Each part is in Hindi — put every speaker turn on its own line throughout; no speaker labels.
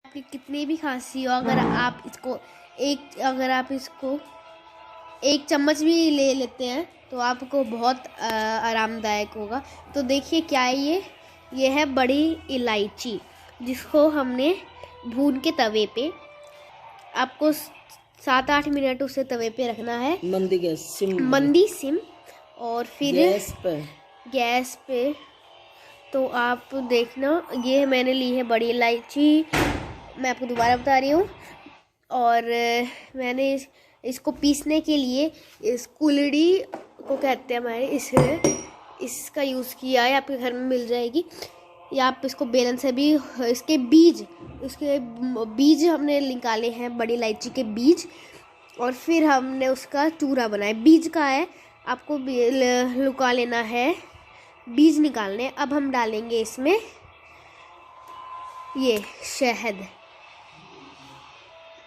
आपकी कितनी भी खांसी हो, अगर आप इसको एक चम्मच भी ले लेते हैं तो आपको बहुत आरामदायक होगा। तो देखिए क्या है ये है बड़ी इलायची, जिसको हमने भून के तवे पे, आपको 7-8 मिनट उसे तवे पे रखना है, मंदी सिम और फिर गैस पे। तो आप देखना, ये मैंने ली है बड़ी इलायची, मैं आपको दोबारा बता रही हूँ। और मैंने इसको पीसने के लिए इस कुल्हड़ी को कहते हैं हमारे, इसका यूज़ किया है, आपके घर में मिल जाएगी। या आप इसको बेलन से भी, इसके बीज हमने निकाले हैं, बड़ी इलायची के बीज, और फिर हमने उसका चूरा बनाया। बीज का है, आपको लुका लेना है, बीज निकालने। अब हम डालेंगे इसमें ये शहद,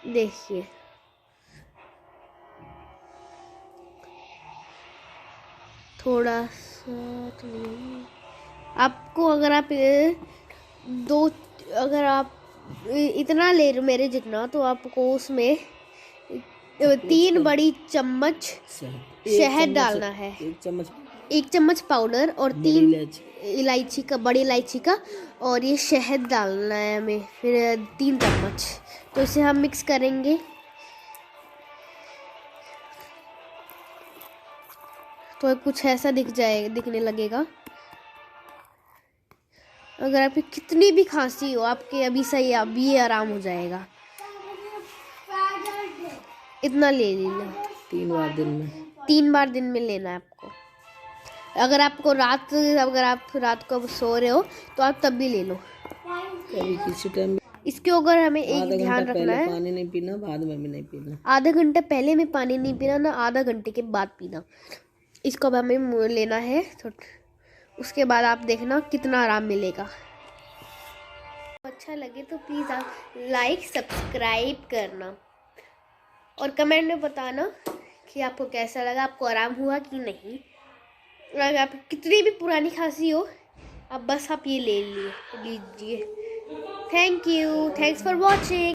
देखिए थोड़ा सा तो नहीं, आपको अगर आप इतना ले रहे मेरे जितना, तो आपको उसमें 3 बड़ी चम्मच शहद डालना है, 1 चम्मच पाउडर और 3 बड़ी इलायची का, और ये शहद डालना है हमें फिर 3 चम्मच। तो इसे हम मिक्स करेंगे। तो कुछ ऐसा दिखने लगेगा। अगर आपकी कितनी भी खांसी हो, आपके अभी ये आराम हो जाएगा। इतना ले लेना 3 बार दिन में लेना है आपको। अगर आप रात को सो रहे हो तो आप तब भी ले लो।
किसी टाइम
इसके अगर हमें एक ध्यान रखना है,
पानी नहीं पीना, बाद में भी नहीं पीना।
आधा घंटा पहले में पानी नहीं पीना, ना आधा घंटे के बाद पीना। इसको अब हमें लेना है, तो उसके बाद आप देखना कितना आराम मिलेगा। अच्छा लगे तो प्लीज़ आप लाइक सब्सक्राइब करना और कमेंट में बताना कि आपको कैसा लगा, आपको आराम हुआ कि नहीं। अगर आप कितनी भी पुरानी खांसी हो, अब बस आप ये ले लीजिए। Thank you, thanks for watching.